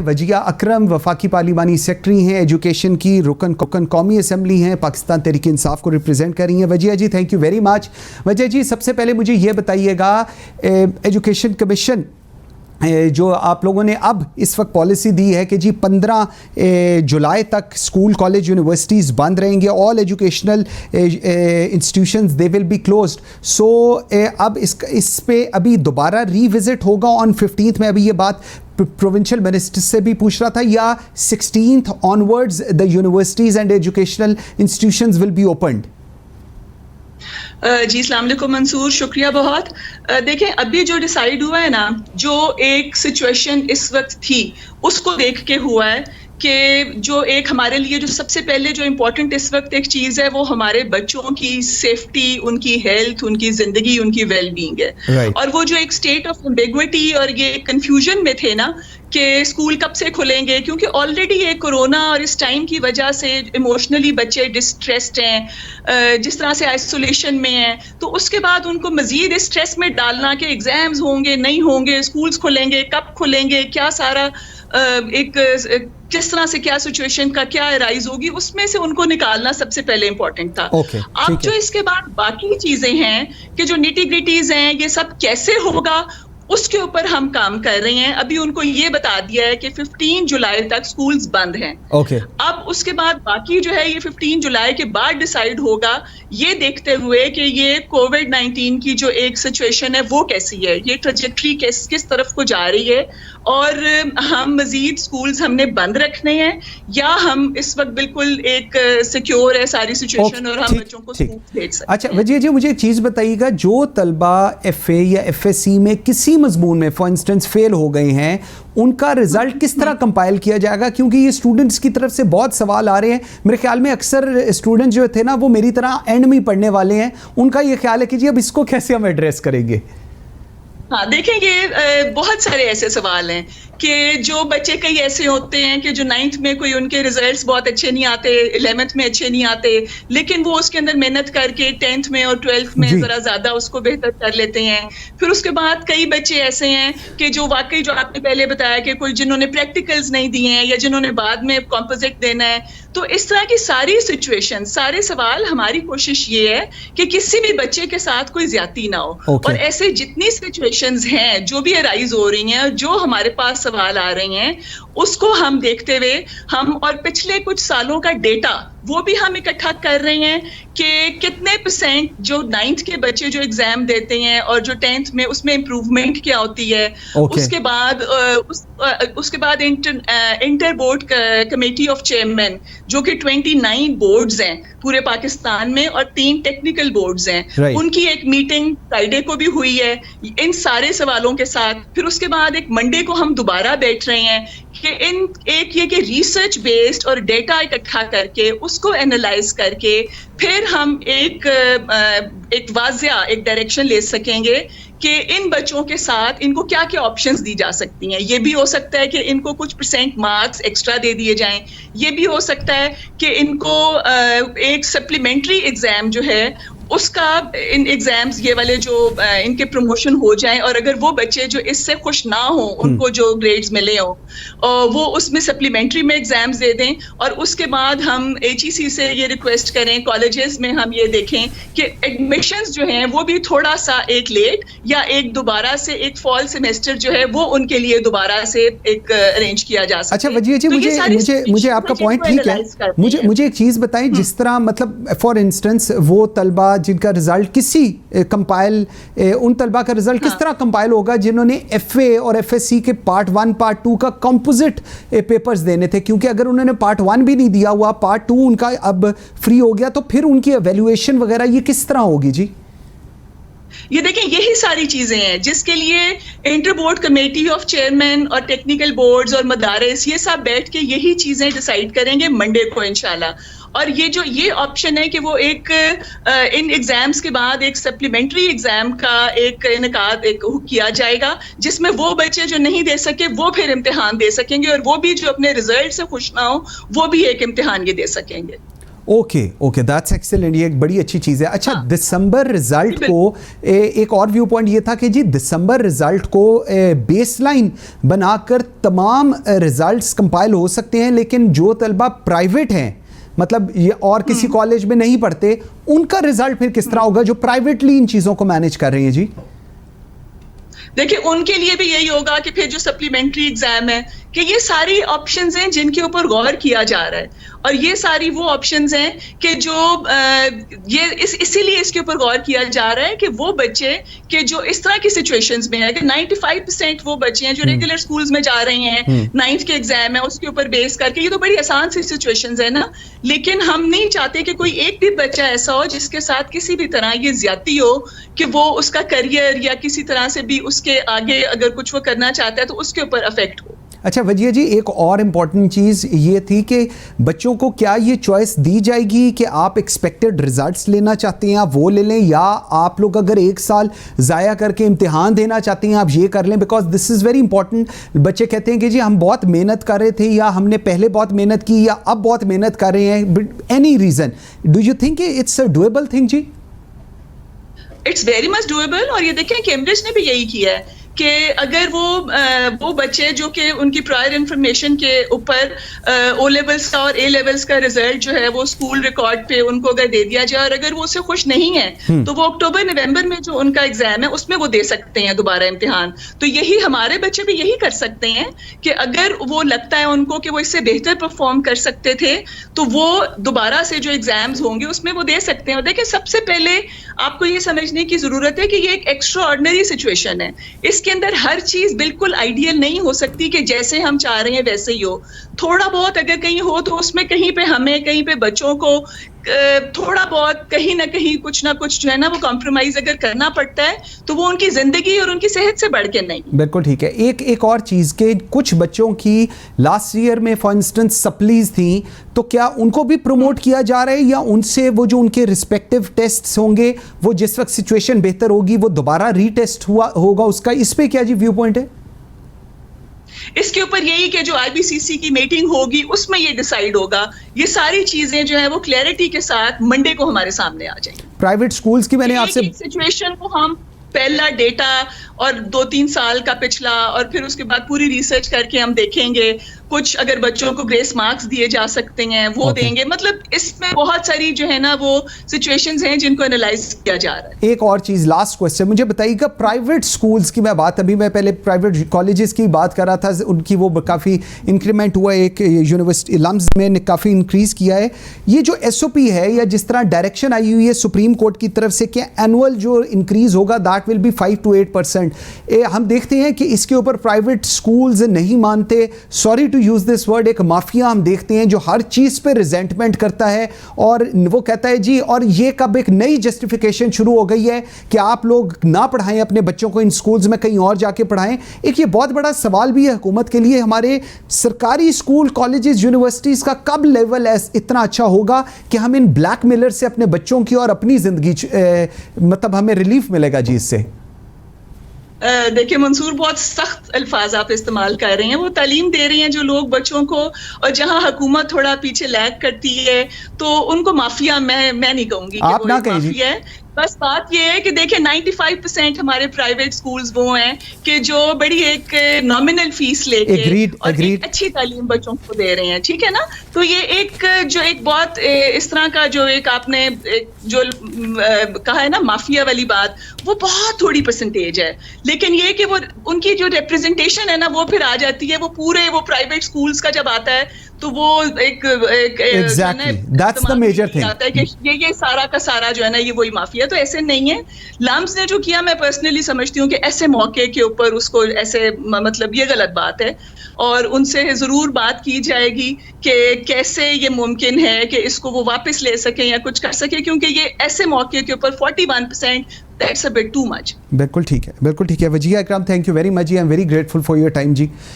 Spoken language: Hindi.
वजिया अकरम वफाकी पार्लिमानी सेक्रेटरी हैं, एजुकेशन की रुकन कौमी असम्बली हैं, पाकिस्तान तहरीक इंसाफ को रिप्रेजेंट कर रही हैं। वजिया जी, thank you very much. Wajiha जी, सबसे पहले मुझे ये बताइएगा, एजुकेशन कमीशन जो आप लोगों ने अब इस वक्त पॉलिसी दी है कि जी 15 जुलाई तक स्कूल कॉलेज यूनिवर्सिटीज़ बंद रहेंगे, all educational institutions they will be closed. So अब इस पे अभी दोबारा रीविज़िट होगा ऑन 15th में। अभी ये बात प्रोविंशियल मिनिस्टर से भी पूछ रहा था, या 16th onwards the universities and educational institutions will be opened? जी अस्सलाम वालेकुम मंसूर, शुक्रिया बहुत। देखें, अभी जो डिसाइड हुआ है ना, जो एक सिचुएशन इस वक्त थी उसको देख के हुआ है कि जो एक हमारे लिए जो सबसे पहले जो इम्पोर्टेंट इस वक्त एक चीज़ है वो हमारे बच्चों की सेफ्टी, उनकी हेल्थ, उनकी ज़िंदगी, उनकी वेलबींग है। और वो जो एक स्टेट ऑफ एम्बिग्विटी और ये कंफ्यूजन में थे ना कि स्कूल कब से खुलेंगे, क्योंकि ऑलरेडी ये कोरोना और इस टाइम की वजह से इमोशनली बच्चे डिस्ट्रेस्ड हैं, जिस तरह से आइसोलेशन में हैं, तो उसके बाद उनको मजीद स्ट्रेस में डालना कि एग्जाम्स होंगे नहीं होंगे, स्कूल्स खुलेंगे कब खुलेंगे, क्या सारा एक किस तरह से क्या सिचुएशन का क्या राइज होगी, उसमें से उनको निकालना सबसे पहले इंपॉर्टेंट था। अब जो इसके बाद बाकी चीजें हैं कि जो निटी ग्रिटीज हैं, ये सब कैसे होगा उसके ऊपर हम काम कर रहे हैं। अभी उनको ये बता दिया है कि 15 जुलाई तक स्कूल्स बंद हैं। अब उसके बाद बाकी जो है ये 15 जुलाई के बाद डिसाइड होगा, ये देखते हुए कि ये कोविड-19 की जो एक सिचुएशन है वो कैसी है, ये ट्रजेक्टरी किस तरफ को जा रही है, और हम मजीद स्कूल्स हमने बंद रखने हैं या हम इस वक्त बिल्कुल एक सिक्योर है सारी सिचुएशन और हम बच्चों को स्कूल भेज सकते हैं। अच्छा वजिया जी, मुझे एक चीज़ बताइएगा, जो तलबा FA या FSC में किसी मजमून में फॉर इंस्टेंस फेल हो गए हैं, उनका रिजल्ट किस तरह कंपाइल किया जाएगा? क्योंकि ये स्टूडेंट्स की तरफ से बहुत सवाल आ रहे हैं। मेरे ख्याल में अक्सर स्टूडेंट जो थे ना वो मेरी तरह एंड में पढ़ने वाले हैं, उनका ये ख्याल है कि जी अब इसको कैसे हम एड्रेस करेंगे? हाँ, देखें, ये बहुत सारे ऐसे सवाल हैं कि जो बच्चे कई ऐसे होते हैं कि जो 9th में कोई उनके रिजल्ट्स बहुत अच्छे नहीं आते, 11th में अच्छे नहीं आते, लेकिन वो उसके अंदर मेहनत करके 10th में और 12th में जरा ज्यादा उसको बेहतर कर लेते हैं। फिर उसके बाद कई बच्चे ऐसे हैं कि जो वाकई जो आपने पहले बताया कि कोई जिन्होंने प्रैक्टिकल्स नहीं दिए हैं या जिन्होंने बाद में कॉम्पोजिट देना है, तो इस तरह की सारी सिचुएशन, सारे सवाल, हमारी कोशिश ये है कि किसी भी बच्चे के साथ कोई ज्यादती ना हो। और ऐसे जितनी सिचुएशंस हैं जो भी अराइज हो रही हैं, जो हमारे पास सवाल आ रहे हैं, उसको हम देखते हुए हम और पिछले कुछ सालों का डेटा वो भी हम इकट्ठा कर रहे हैं कि कितने % जो 9th के बच्चे जो एग्जाम देते हैं और जो 10th में उसमें इम्प्रूवमेंट क्या होती है। उसके बाद inter board committee of chairman, जो कि 29 बोर्ड्स हैं पूरे पाकिस्तान में और 3 टेक्निकल बोर्ड्स हैं, उनकी एक मीटिंग फ्राइडे को भी हुई है इन सारे सवालों के साथ। फिर उसके बाद एक मंडे को हम दोबारा बैठ रहे हैं कि ये कि रिसर्च बेस्ड और डेटा इकट्ठा करके उसको एनालाइज करके फिर हम एक वाज़िया एक डायरेक्शन ले सकेंगे कि इन बच्चों के साथ इनको क्या क्या ऑप्शंस दी जा सकती हैं। ये भी हो सकता है कि इनको कुछ % मार्क्स एक्स्ट्रा दे दिए जाएं, ये भी हो सकता है कि इनको एक सप्लीमेंट्री एग्जाम जो है उसका इन एग्जाम्स ये वाले जो इनके प्रमोशन हो जाए, और अगर वो बच्चे जो इससे खुश ना हो, उनको जो ग्रेड्स मिले हो, वो उसमें सप्लीमेंट्री में एग्जाम्स दे दें। और उसके बाद हम HEC से ये रिक्वेस्ट करें, कॉलेजेस में हम ये देखें कि एडमिशंस जो हैं वो भी थोड़ा सा एक लेट या एक दोबारा से एक फॉल सेमेस्टर जो है वो उनके लिए दोबारा से एक अरेंज किया जा सकता है। अच्छा वजिया जी, मुझे आपका पॉइंट ठीक है। मुझे एक चीज़ बताएं, जिस तरह मतलब फॉर इंस्टेंस वो तलबा जिनका रिजल्ट किसी कंपाइल, उन तलबा का रिजल्ट किस तरह कंपाइल होगा जिन्होंने FA और FSC के पार्ट 1 पार्ट 2 का कंपोजिट पेपर्स देने थे? क्योंकि अगर उन्होंने पार्ट 1 भी नहीं दिया हुआ, पार्ट 2 उनका अब फ्री हो गया, तो फिर उनकी एवेल्युएशन वगैरह ये किस तरह होगी जी? ये देखें, यही सारी चीजें हैं जिसके लिए inter board committee of chairman और टेक्निकल बोर्ड्स और मदारिस ये सब बैठ के यही चीजें डिसाइड करेंगे मंडे को इंशाल्लाह। और ये ऑप्शन है कि वो एक इन एग्जाम्स के बाद एक सप्लीमेंट्री एग्जाम का एक इनकाद किया जाएगा, जिसमें वो बच्चे जो नहीं दे सके वो फिर इम्तिहान दे सकेंगे, और वो भी जो अपने रिजल्ट से खुश ना हो वो भी एक इम्तिहान ये दे सकेंगे। ओके दैट्स एक्सीलेंट, ये एक बड़ी अच्छी चीज़ है। अच्छा, दिसंबर रिजल्ट को एक और व्यू पॉइंट ये था कि जी दिसंबर रिजल्ट को बेसलाइन बनाकर तमाम रिजल्ट्स कंपाइल हो सकते हैं, लेकिन जो तलबा प्राइवेट हैं, मतलब ये और किसी कॉलेज में नहीं पढ़ते, उनका रिजल्ट फिर किस तरह होगा जो प्राइवेटली इन चीज़ों को मैनेज कर रहे हैं जी? देखिए, उनके लिए भी यही होगा कि फिर जो सप्लीमेंट्री एग्जाम है, कि ये सारी ऑप्शंस हैं जिनके ऊपर गौर किया जा रहा है, और ये सारी वो ऑप्शंस हैं कि जो इसीलिए इसके ऊपर गौर किया जा रहा है कि वो बच्चे के जो इस तरह की सिचुएशंस में है कि 95% वो बच्चे हैं जो रेगुलर स्कूल्स में जा रहे हैं, 9th के एग्जाम है उसके ऊपर बेस करके, ये तो बड़ी आसान सी सिचुएशंस है ना, लेकिन हम नहीं चाहते कि कोई एक भी बच्चा ऐसा हो जिसके साथ किसी भी तरह ये ज्यादती हो कि वो उसका करियर या किसी तरह से भी उसके आगे अगर कुछ वो करना चाहता है तो उसके ऊपर अफेक्ट हो। अच्छा वजिया जी, एक और इम्पॉर्टेंट चीज़ ये थी कि बच्चों को क्या ये चॉइस दी जाएगी कि आप एक्सपेक्टेड रिजल्ट्स लेना चाहते हैं आप वो ले लें, या आप लोग अगर एक साल ज़ाया करके इम्तिहान देना चाहते हैं आप ये कर लें? Because this is very important. बच्चे कहते हैं कि जी हम बहुत मेहनत कर रहे थे, या हमने पहले बहुत मेहनत की, या अब बहुत मेहनत कर रहे हैं, any reason. Do you think it's a doable thing ji? It's very much doable, और ये देखें कैम्ब्रिज ने भी यही किया है कि अगर वो बच्चे जो कि उनकी प्रायर इंफॉर्मेशन के ऊपर ओ लेवल्स का और ए लेवल्स का रिजल्ट जो है वो स्कूल रिकॉर्ड पे उनको अगर दे दिया जाए, और अगर वो उससे खुश नहीं है तो वो अक्टूबर नवंबर में जो उनका एग्जाम है उसमें वो दे सकते हैं दोबारा इम्तिहान। तो यही हमारे बच्चे भी यही कर सकते हैं कि अगर वो लगता है उनको कि वो इससे बेहतर परफॉर्म कर सकते थे तो वो दोबारा से जो एग्जाम्स होंगे उसमें वो दे सकते हैं। और देखिए, सबसे पहले आपको ये समझने की जरूरत है कि ये एक एक्स्ट्रा ऑर्डिनरी सिचुएशन है, इसके अंदर हर चीज बिल्कुल आइडियल नहीं हो सकती कि जैसे हम चाह रहे हैं वैसे ही हो। थोड़ा बहुत अगर कहीं हो तो उसमें कहीं पे हमें, कहीं पे बच्चों को थोड़ा बहुत कहीं ना कहीं कुछ ना कुछ जो है ना वो कॉम्प्रोमाइज अगर करना पड़ता है तो वो उनकी जिंदगी और उनकी सेहत से बढ़ के नहीं। बिल्कुल ठीक है। एक और चीज़ के कुछ बच्चों की लास्ट ईयर में फॉर इंस्टेंस सप्लीज थी, तो क्या उनको भी प्रमोट किया जा रहा है, या उनसे वो जो उनके रिस्पेक्टिव टेस्ट्स होंगे वो जिस वक्त सिचुएशन बेहतर होगी वो दोबारा रीटेस्ट होगा उसका, इस पे क्या जी व्यू पॉइंट है? इसके ऊपर यही कि जो आईबीसीसी की मीटिंग होगी उसमें ये डिसाइड होगा। ये सारी चीजें जो है वो क्लैरिटी के साथ मंडे को हमारे सामने आ जाएंगी। प्राइवेट स्कूल्स की मैंने आपसे सिचुएशन को हम पहला डेटा और 2-3 साल का पिछला और फिर उसके बाद पूरी रिसर्च करके हम देखेंगे। कुछ अगर बच्चों को ग्रेस मार्क्स दिए जा सकते हैं वो देंगे। मतलब इसमें बहुत सारी जो है ना वो सिचुएशंस हैं जिनको एनालाइज किया जा रहा है। एक और चीज़, लास्ट क्वेश्चन, मुझे बताइएगा प्राइवेट स्कूल्स की मैं पहले प्राइवेट कॉलेजेस की बात कर रहा था, उनकी वो काफ़ी इंक्रीमेंट हुआ है, एक यूनिवर्सिटी लम्स में काफ़ी इंक्रीज़ किया है। ये जो SOP है या जिस तरह डायरेक्शन आई हुई है सुप्रीम कोर्ट की तरफ से कि एनुअल जो इंक्रीज़ होगा दैट विल बी 5 to 8%, हम देखते हैं कि इसके ऊपर प्राइवेट स्कूल्स नहीं मानते। Sorry to use this word, एक माफिया हम देखते हैं जो हर चीज़ पे रिजेंटमेंट करता है, और वो कहता है जी, और ये कब एक नई जस्टिफिकेशन शुरू हो गई है कि आप लोग ना पढ़ाएं अपने बच्चों को इन स्कूल्स में, कहीं और जाके पढ़ाएं। एक ये बहुत बड़ा सवाल भी है हुकूमत के लिए, हमारे सरकारी स्कूल कॉलेजेस यूनिवर्सिटीज़ का कब लेवल इतना अच्छा होगा कि हम इन ब्लैक मेलर से अपने बच्चों की और अपनी ज़िंदगी मतलब हमें रिलीफ मिलेगा जी इससे? देखिए मंसूर, बहुत सख्त अल्फाज आप इस्तेमाल कर रहे हैं। वो तालीम दे रही हैं जो लोग बच्चों को, और जहां हुकूमत थोड़ा पीछे लैग करती है तो उनको माफिया मैं नहीं कहूंगी कि वो माफिया है। बस बात ये है कि देखिए 95% हमारे प्राइवेट स्कूल्स वो हैं कि जो बड़ी एक नॉमिनल फीस लेके और एक अच्छी तालीम बच्चों को दे रहे हैं, ठीक है ना। तो ये एक बहुत इस तरह का जो एक आपने जो कहा है ना माफिया वाली बात, वो बहुत थोड़ी परसेंटेज है। लेकिन ये कि वो उनकी जो रिप्रेजेंटेशन है ना वो फिर आ जाती है, वो पूरे वो प्राइवेट स्कूल्स का जब आता है तो वो एक exactly. That's the major thing. आता है कि ये सारा का सारा जो है ना ये वही माफिया। तो ऐसे नहीं है। लम्स ने जो किया मैं पर्सनली समझती हूँ कि ऐसे मौके के ऊपर उसको ऐसे, मतलब ये गलत बात है, और उनसे जरूर बात की जाएगी कि कैसे ये मुमकिन है कि इसको वो वापस ले सके या कुछ कर सके, क्योंकि ये ऐसे मौके के ऊपर 41%, that's a bit too much. बिल्कुल ठीक है, बिल्कुल ठीक है। Wajiya Ikram, thank you very much ji, I am very grateful for your time ji.